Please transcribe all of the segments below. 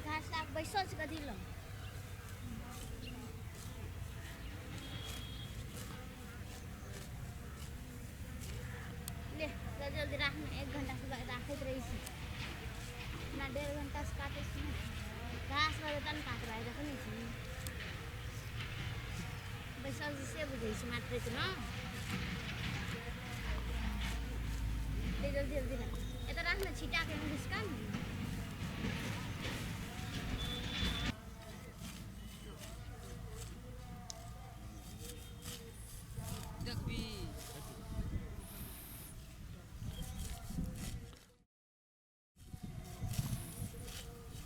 घास काट बैसल छ कथी ल ले जल्दी जल्दी राख्नु 1 घण्टा से राखैत रही छी ना 1.5 घण्टा से काटे छी घास वाले तन काट रहा है देखो नहीं बैसल से बुझै छी मात्र त न ले जल्दी जल्दी राख एत राख्न छिटा के घिसकान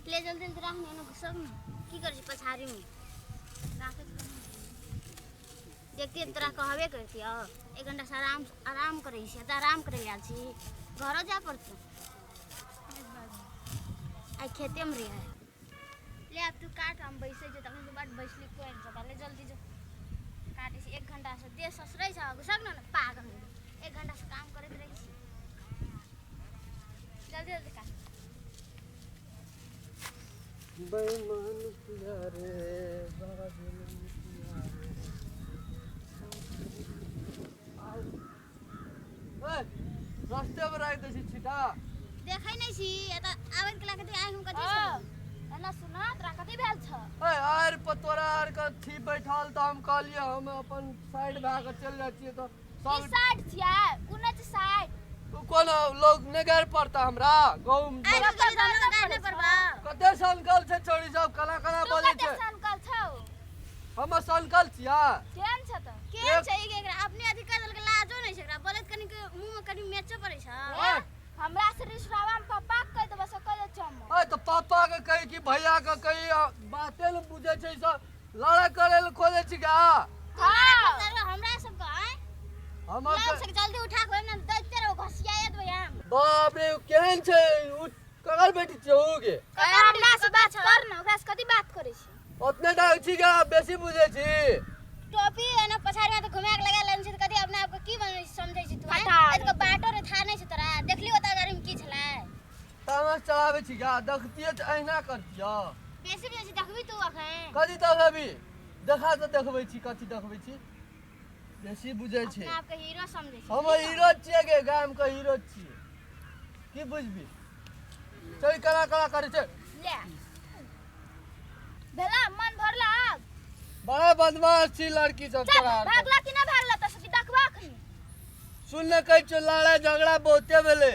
ले जल्दी जल्दी राख्ने न सब की गर्छ पछारी में राखे देखती तोरा कहबे करती 1 घंटा से आराम करे छी त आराम करे आल छी घरो जा पड़तो आई खेते में रहे ले अब तू काट हम बैसे जे तखन से बाट बैसली कोइ जगह ले जल्दी जो काटे छी 1 घंटा से देह ससरै छ घुसक न पागल 1 घंटा से काम करत रही छी जल्दी जल्दी काट बेईमान प्यारे बाबू रास्ते पर आइ दै छी छिटा देखै नै छी एत आबै के लागे आइ हम कथि छ एना सुना तोरा कथि भेल छ ए आर पतोरा आर के थी बैठल त हम कहलिए हम अपन साइड भाग के चल जाइ छी त सब साइड छिया कोन छ साइड तू कोन लोग नगर पड़ता हमरा गांव में आइ कथि नगर नै परबा कते संकल छै छोड़ी सब कला कला बोलै छै संकल छौ हम संकल छिया केन छ त केन छै एकरा अपने अधिकार के लाजो नै छै एकरा बोलत कनी के मुंह में कनी मेचो पड़ै छ हमरा से रिश्तावा में पापा कह देबो से कह दे छम ए त पापा के कहि कि भैया के कहि बाते न बुझै छै सब लड़ाई करे ल खोजे छी का हां हमरा सब के आइ हम सब जल्दी उठा के न दैते रहो घसियाए देबै हम बाप रे केहन छै ककर बेटी छै होगे हमरा से बात कर न ओकरा से कथि बात करै छी ओतने डाक छी का बेसी बुझै छी टोपी एना पछाड़ी में त घुमा के लगा लेन छी त कथि अपने आप के की बनै समझै छी तू एत के बाटो रे था नै छ तोरा देखली ओता गाड़ी में की छलै तामस चलावे छी का देखतिए त अहिना करतिया बेसी बेसी देखबी तू अखन कथि देखबी देखा त देखबै छी कथि देखबै छी बेसी बुझै छी अपने आप के हीरो समझै छी हम हीरो छिए के गाम के हीरो छिए की बुझबी चल कला कला करे छै ले भेला मन भरला बड़ा बदमाश छी लड़की सब तोरा भागला कि ना भागला त सकी देखबा खनी सुन न कहै छ लड़ाई झगड़ा बहुते भेले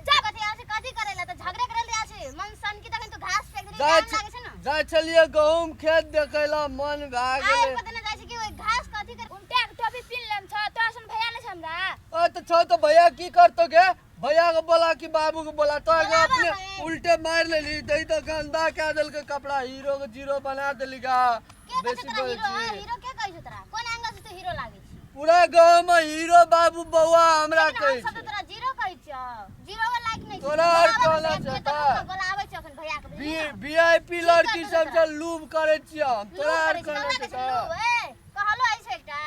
जा कथि आसे कथि करेला त झगड़े करे आ छै मन सन की तखन तो घास फेक दे लागे छै ना जाय छलिए गहूम खेत देखैला मन भाग गेले आइ पता न जाय छै कि ओइ घास कथि कर उल्टा टोपी पिन लेम छ तो असन भैया नै छ हमरा ओ त छ तो भैया की करतो गे भैया को बोला कि बाबू को बोला तो अपने उल्टे मार लेली दई तो गंदा क्या दल के कपड़ा हीरो को जीरो बना देली का बेसी बोल छी हीरो के कहै छ तोरा कोन एंगल से तो हीरो लागे छी पूरा गांव में हीरो बाबू बौआ हमरा कहै छै सब तोरा जीरो कहै छ जीरो वाला लायक नै तोरा और कहला छता बोलाबै छ अखन भैया के वीआईपी लड़की सब से लूब करे छी हम तोरा और कहला छता कहलो ऐ छै एकटा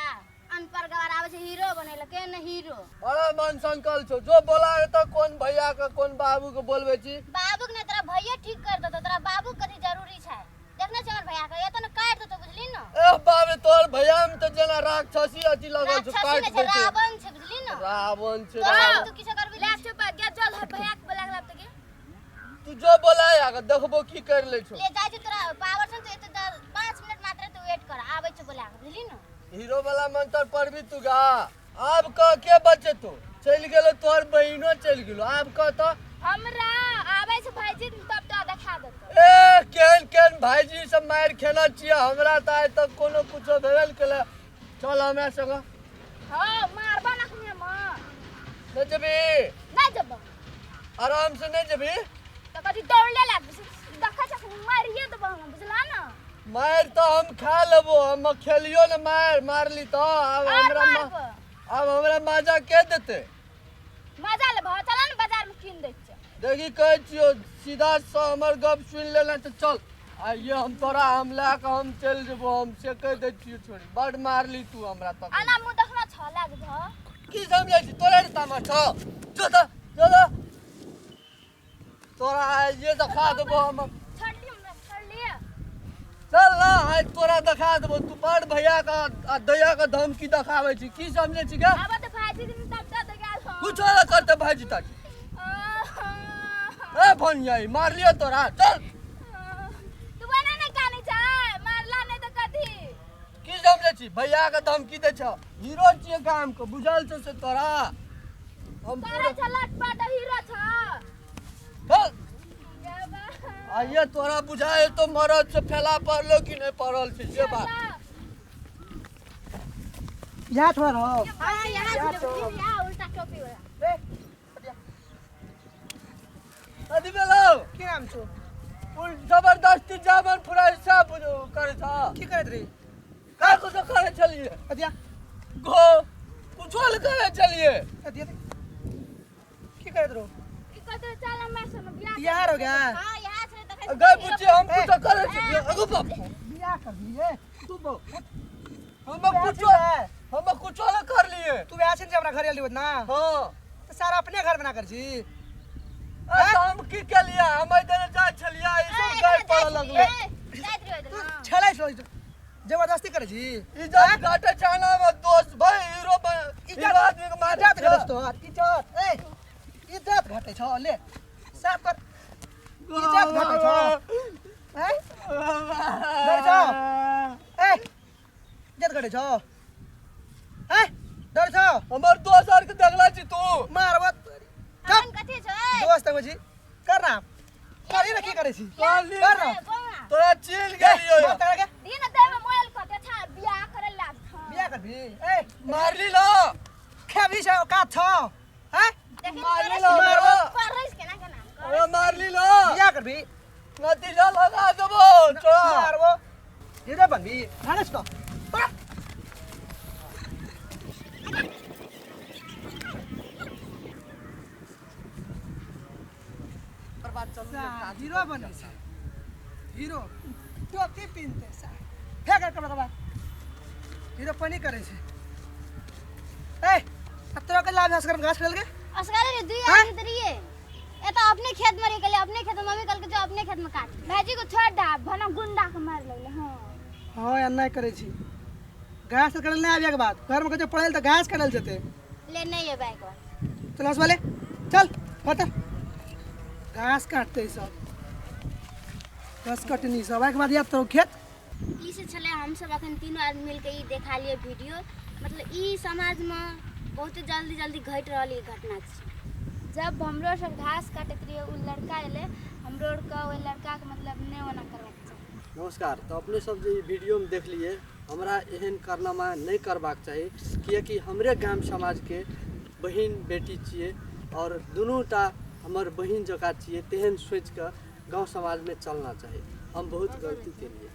अनपर गवार आवे छै हीरो बनेला के न हीरो बड़ा मन संकल छो जो बोला त कोन भैया के कोन बाबू के बोलबे छी बाबू के नै तोरा भैया ठीक कर दतो तोरा बाबू कथि जरूरी छै देखना छै हमर भैया के एत न काट दतो बुझली न ए बाप रे तोर भैया में त जना राक्षसी अथि लगल छ काट दे रावण छै बुझली न रावण छै तू किछ करबी ले चुप गे चल भैया के बोला गला त के तू जो बोलाय आगे देखबो की कर ले छो ले जाय छै तोरा पावर छ तो 5 मिनट मात्र तू वेट कर आबै छै बोला बुझली न हीरो वाला मंत्र पढ़बी तू गा अब क के बचे तू चल गेलो तोर बहिनो चल गेलो अब क त हमरा आबै छै भाईजी तब तो देखा देतो ए केन केन भाईजी सब मार खेना छिए हमरा त आइ तक कोनो कुछो भेल केले चल हमरा संग हां मारबा नखने म न जबी नै जब आराम से न जबी त कथि दौड़ले लाग देखा छ मारिए देबो हम बुझला न मार तो हम खा लेबो हम खेलियो न मारली तो अब हमरा मजा के देते मजा लेबो चल न बाजार में किन दै छ देखी कहै छियो सीधा से हमर गप सुन लेला त चल आइए हम तोरा हम ला के हम चल जेबो हम से कह दै छियो छोड़ी बड मारली तू हमरा तक आना मुंह देखना छ लाग भ की समझै छी तोरा रे तमाशा जो त तोरा ये देखा देबो हम छठी चल ना आज तोरा दिखा देबो तू बड़ भैया का आ दया का धमकी दिखावे छी की समझे छी का अब तो भाजी दिन तब तक गेल हो कुछ ना करते भाजी ताजी ए भनियाई मार लियो तोरा चल तू बना नहीं कानी चाय मारला नहीं तो कथी की समझे छी भैया का धमकी दे छ हीरो छिए काम को बुझल छ से तोरा हम तोरा छलट पाट हीरो छ चल आइए तोरा बुझाए तो मरद से फैला पड़लो कि नहीं पड़ल छै से बात यहाँ थोड़ा रहो हां यहां से उल्टा टोपी वाला अदी बेलो की नाम छो उल जबरदस्ती जामन पूरा हिसाब करे छ की करत रे का कुछ करे चलिए अदिया गो कुछ करे चलिए अदिया की करत रो की कहते चल मैं सुन बियाह बियाह हो गया हां यहां से तो गए पूछे हम कुछ करे चलिए अगो बाप बियाह कर दिए तू बो हम कुछ कर लिए तू वैसे से अपना घर आली ना हां तो सारा अपने घर बना कर जी हम की के लिए हम इधर जा चलिए ई सब गए पड़ लगले तू छले छो जबरदस्ती करे जी इज्जत घाटे चाना में दोस्त भाई हीरो हीरो आदमी के मार इज्जत घटे तो इज्जत ए इज्जत घटे छ ले साफ कर इज्जत घटे छ हैं डर छ ए इज्जत घटे छ हैं डर छ हमर दोस्त आर के देखला छी तू मारवत हम कथी छ दोस्त है जी कर ना करी ना की करे छी कर ली कर ना तोरा चिल गेलियो बात करे के दिन दे में मोबाइल कते था बियाह करे लाग बियाह कर भी ए मार ली लो खेबी से का छ हैं मार ली लो पर रहिस केना केना अरे मार ली लो बियाह कर भी नतीजा लगा देबो छोड़ा मारबो हीरो बन भी हानस को हीरो बने छै हीरो टोपी पिनते छै फेंक कर कबा हीरो पनी करे छै ए तोरा के लाभ हस कर घास खेल के असगाले रे दुई आदमी तरिए ए तो अपने खेत में निकले अपने खेत में मम्मी कल के जो अपने खेत में काट भाजी को छोड़ दा भना गुंडा के मार लगले हां हां या नहीं करे छी घास करल नहीं आवे के बाद घर में कहे पड़ेल त घास करल जते ले नहीं है बाइक चल हस वाले चल फट घास काटते सब घास कटनी सब के बाद याद तो खेत ई से छले हम सब अखन तीनों आदमी मिल के ई देखा लिए वीडियो मतलब ई समाज में बहुत जल्दी जल्दी घट रहली घटना छै जब हमरो सब घास काटत रहिए उ लड़का एले हमरो का ओइ लड़का के मतलब ने ओना करबाक छै नमस्कार तो अपने सब जो वीडियो में देख लिए हमरा एहन कारनामा नहीं करबाक चाहिए किएकि हमरे गाम समाज के बहन बेटी छिए और दुनूटा हमर बहन जका छिए तेहन सोच के गाँव समाज में चलना चाहिए हम बहुत गलती के लिए